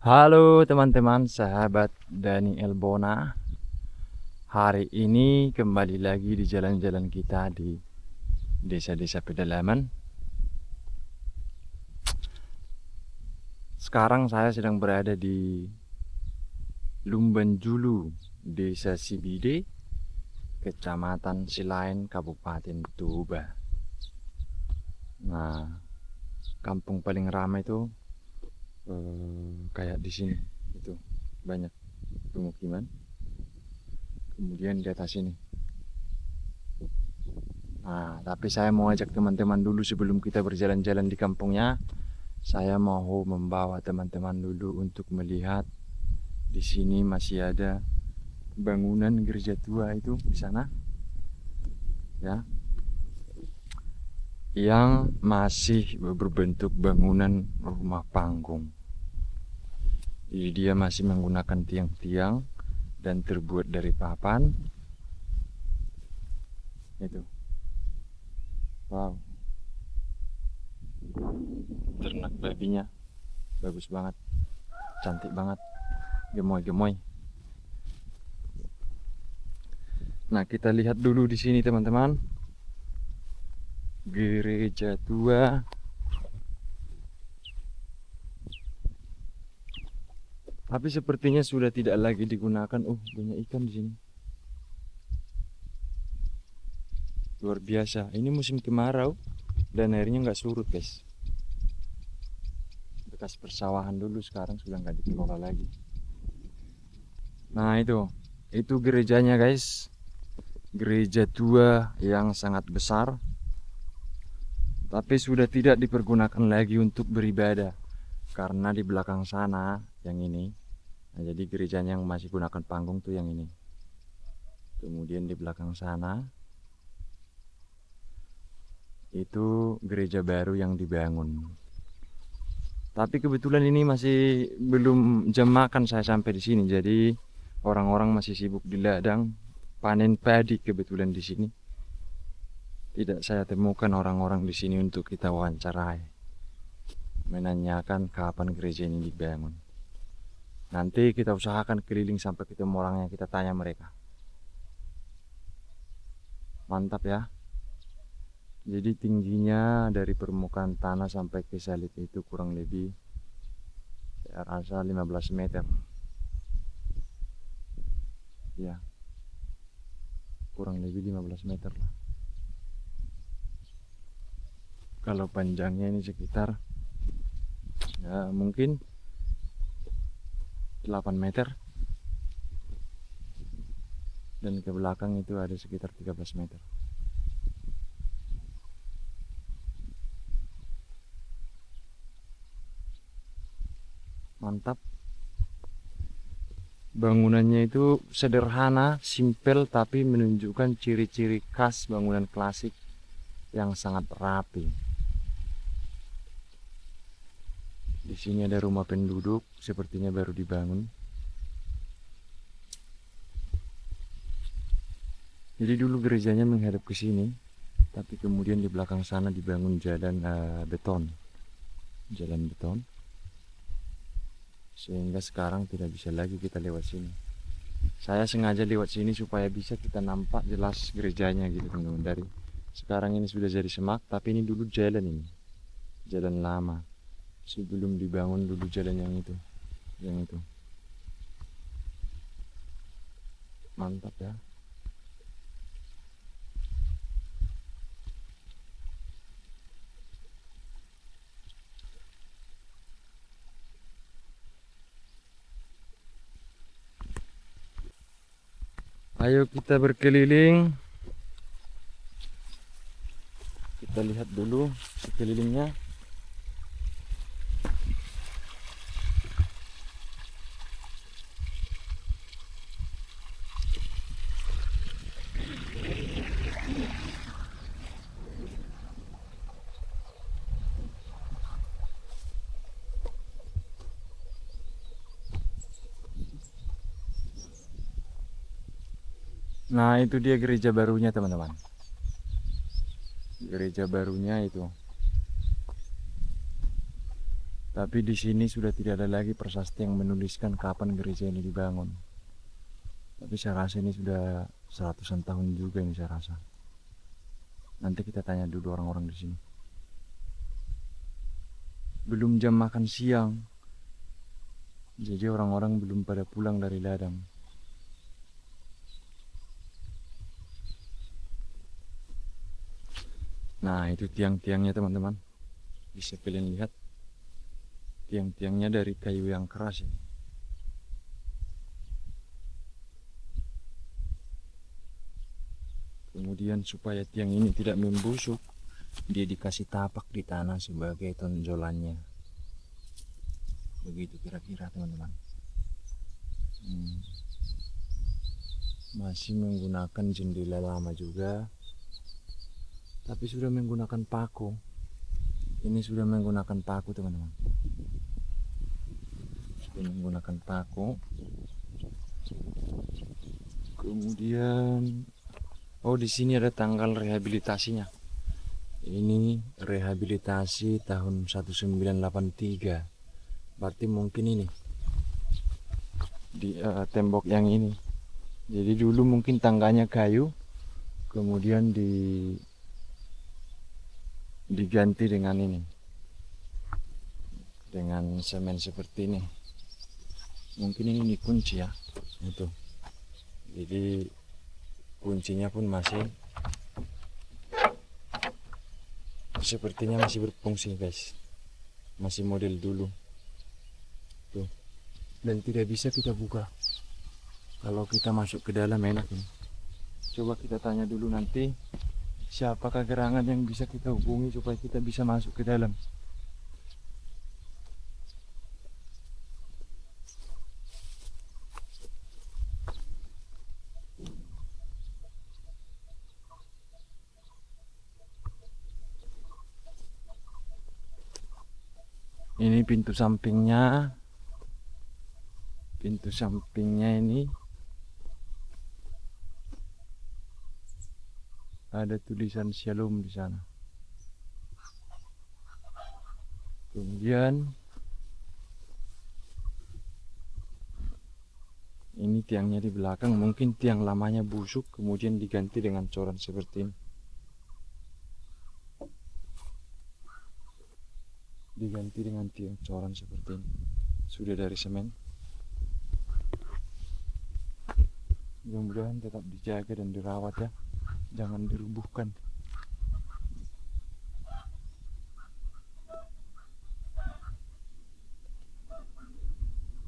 Halo teman-teman, sahabat Daniel Bona. Hari ini kembali lagi di jalan-jalan kita di desa-desa pedalaman. Sekarang saya sedang berada di Lumbanjulu, Desa Sibide, Kecamatan Silain, Kabupaten Toba. Nah, kampung paling ramai itu kayak di sini, itu banyak pemukiman. Kemudian di atas ini. Nah, tapi saya mau ajak teman-teman dulu sebelum kita berjalan-jalan di kampungnya. Saya mau membawa teman-teman dulu untuk melihat di sini masih ada bangunan gereja tua itu di sana, ya, yang masih berbentuk bangunan rumah panggung. Jadi dia masih menggunakan tiang-tiang dan terbuat dari papan. Itu, wow, ternak babinya bagus banget, cantik banget, gemoy-gemoy. Nah, kita lihat dulu di sini teman-teman, gereja tua. Tapi sepertinya sudah tidak lagi digunakan. Oh, banyak ikan di sini. Luar biasa. Ini musim kemarau dan airnya nggak surut, guys. Bekas persawahan dulu sekarang sudah nggak dikelola lagi. Nah, itu gerejanya, guys. Gereja tua yang sangat besar, tapi sudah tidak dipergunakan lagi untuk beribadah karena di belakang sana yang ini. Nah, jadi gerejanya yang masih gunakan panggung tuh yang ini. Kemudian di belakang sana itu gereja baru yang dibangun. Tapi kebetulan ini masih belum jam makan saya sampai di sini. Jadi orang-orang masih sibuk di ladang panen padi kebetulan di sini. Tidak saya temukan orang-orang di sini untuk kita wawancarai, menanyakan kapan gereja ini dibangun. Nanti kita usahakan keliling sampai ketemu orangnya, kita tanya mereka. Mantap ya. Jadi tingginya dari permukaan tanah sampai ke salib itu kurang lebih saya rasa 15 meter. Ya, kurang lebih 15 meter lah. Kalau panjangnya ini sekitar ya mungkin 8 meter. Dan ke belakang itu ada sekitar 13 meter. Mantap. Bangunannya itu sederhana, simpel, tapi menunjukkan ciri-ciri khas bangunan klasik yang sangat rapi. Di sini ada rumah penduduk, sepertinya baru dibangun. Jadi dulu gerejanya menghadap ke sini, tapi kemudian di belakang sana dibangun jalan beton, jalan beton, sehingga sekarang tidak bisa lagi kita lewat sini. Saya sengaja lewat sini supaya bisa kita nampak jelas gerejanya gitu teman-teman. Dari sekarang ini sudah jadi semak, tapi ini dulu jalan ini, jalan lama. Sebelum dibangun dulu jalan yang itu. Mantap ya. Ayo kita berkeliling. Kita lihat dulu sekelilingnya. Nah, itu dia gereja barunya, teman-teman. Gereja barunya itu. Tapi di sini sudah tidak ada lagi prasasti yang menuliskan kapan gereja ini dibangun. Tapi saya rasa ini sudah seratusan tahun juga ini saya rasa. Nanti kita tanya dulu orang-orang di sini. Belum jam makan siang. Jadi orang-orang belum pada pulang dari ladang. Nah, itu tiang-tiangnya teman-teman. Bisa kalian lihat. Tiang-tiangnya dari kayu yang keras ya. Kemudian supaya tiang ini tidak membusuk, dia dikasih tapak di tanah sebagai tonjolannya. Begitu kira-kira teman-teman. Masih menggunakan jendela lama juga, tapi sudah menggunakan paku. Ini sudah menggunakan paku teman-teman. Sudah menggunakan paku. Kemudian, oh di sini ada tanggal rehabilitasinya. Ini rehabilitasi tahun 1983. Berarti mungkin ini di tembok yang ini. Jadi dulu mungkin tangganya kayu, kemudian diganti dengan ini, dengan semen seperti ini. Mungkin ini dikunci ya, itu. Jadi kuncinya pun masih sepertinya masih berfungsi guys, masih model dulu tuh, dan tidak bisa kita buka. Kalau kita masuk ke dalam enak ini. Coba kita tanya dulu nanti siapakah gerangan yang bisa kita hubungi supaya kita bisa masuk ke dalam. Ini pintu sampingnya. Pintu sampingnya ini ada tulisan Shalom di sana. Kemudian ini tiangnya di belakang, mungkin tiang lamanya busuk kemudian diganti dengan coran seperti ini. Diganti dengan tiang coran seperti ini. Sudah dari semen. Mudah-mudahan tetap dijaga dan dirawat ya. Jangan dirubuhkan.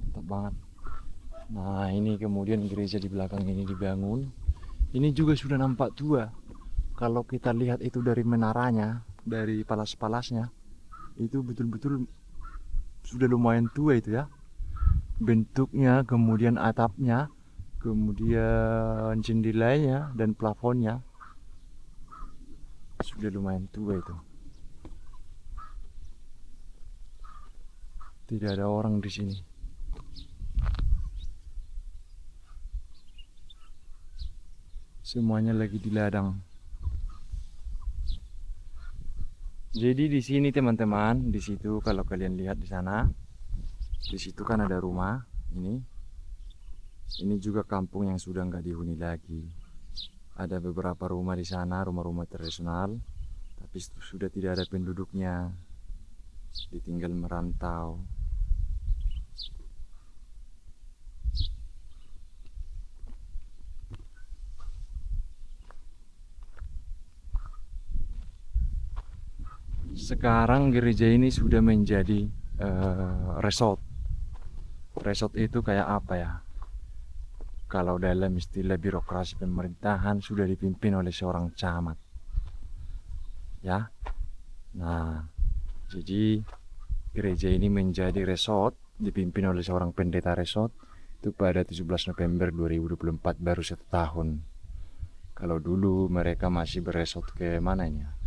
Mantap banget. Nah, ini kemudian gereja di belakang ini dibangun. Ini juga sudah nampak tua. Kalau kita lihat itu dari menaranya, dari palas-palasnya, itu betul-betul sudah lumayan tua itu ya. Bentuknya, kemudian atapnya, kemudian jendelanya dan plafonnya sudah lumayan tua itu. Tidak ada orang di sini. Semuanya lagi di ladang. Jadi di sini teman-teman, di situ kalau kalian lihat di sana, di situ kan ada rumah ini. Ini juga kampung yang sudah nggak dihuni lagi. Ada beberapa rumah di sana, rumah-rumah tradisional, tapi sudah tidak ada penduduknya, ditinggal merantau. Sekarang gereja ini sudah menjadi resort. Resort itu kayak apa ya? Kalau dalam istilah birokrasi pemerintahan sudah dipimpin oleh seorang camat. Ya. Nah, jadi gereja ini menjadi resort dipimpin oleh seorang pendeta resort itu pada 17 November 2024, baru 1 tahun. Kalau dulu mereka masih beresort ke mananya?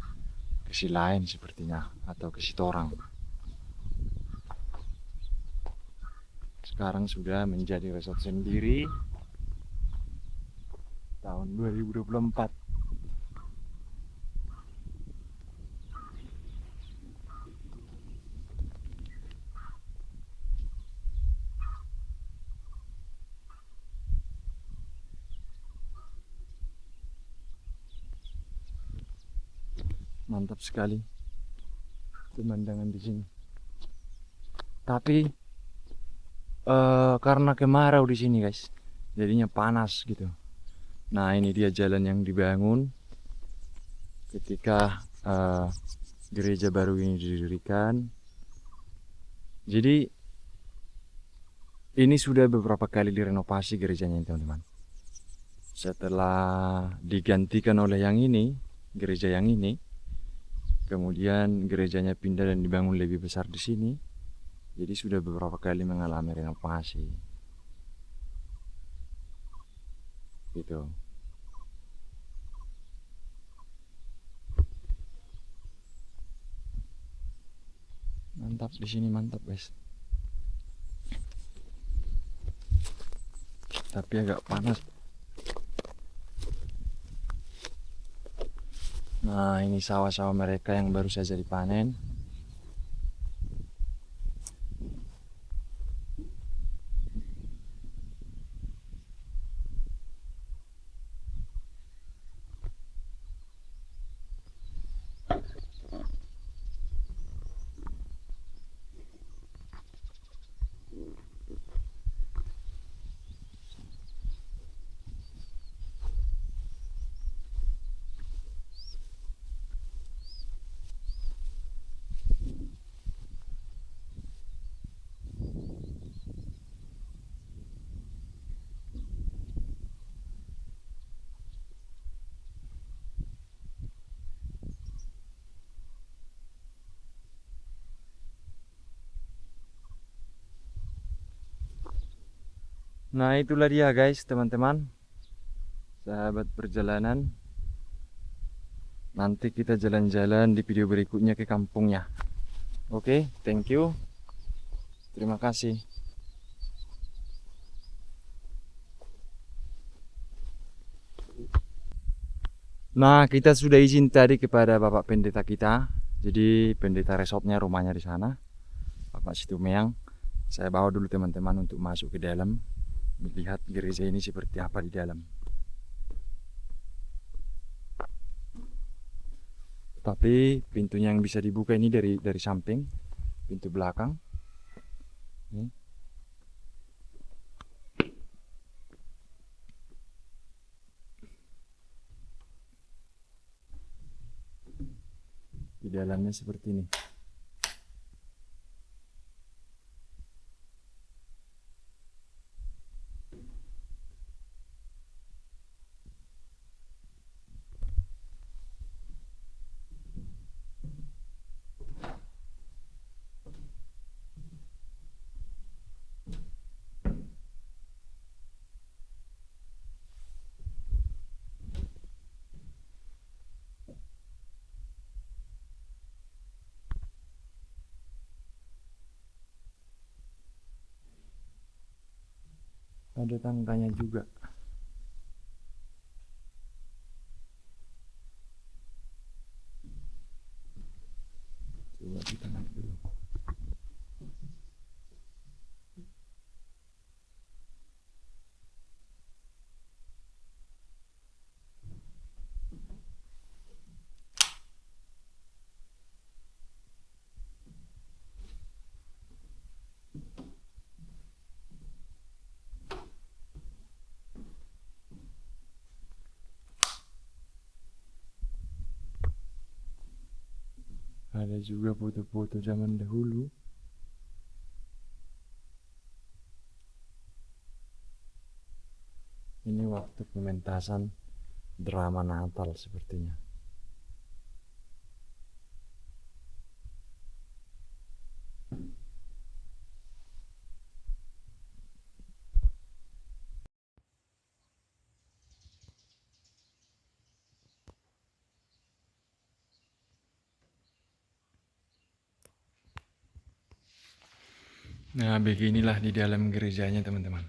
Ke Silain sepertinya atau ke Sitorang. Sekarang sudah menjadi resort sendiri tahun 2024. Mantap sekali pemandangan di sini. Tapi karena kemarau di sini guys, jadinya panas gitu. Nah ini dia jalan yang dibangun ketika gereja baru ini didirikan. Jadi ini sudah beberapa kali direnovasi gerejanya teman-teman. Setelah digantikan oleh yang ini, gereja yang ini, kemudian gerejanya pindah dan dibangun lebih besar di sini. Jadi sudah beberapa kali mengalami renovasi. Gitu. Mantap di sini, mantap guys. Tapi agak panas. Nah, ini sawah-sawah mereka yang baru saja dipanen. Nah, itulah dia guys, teman-teman. Sahabat perjalanan. Nanti kita jalan-jalan di video berikutnya ke kampungnya. Oke, thank you. Terima kasih. Nah, kita sudah izin tadi kepada Bapak Pendeta kita. Jadi pendeta resopnya rumahnya di sana, Bapak Situmeang. Saya bawa dulu teman-teman untuk masuk ke dalam, melihat gereja ini seperti apa di dalam. Tapi pintunya yang bisa dibuka ini dari samping, pintu belakang. Ini. Di dalamnya seperti ini. Ada tangkanya juga. Coba kita naik dulu. Ada juga foto-foto zaman dahulu. Ini waktu pementasan drama Natal sepertinya. Nah, beginilah di dalam gerejanya teman-teman.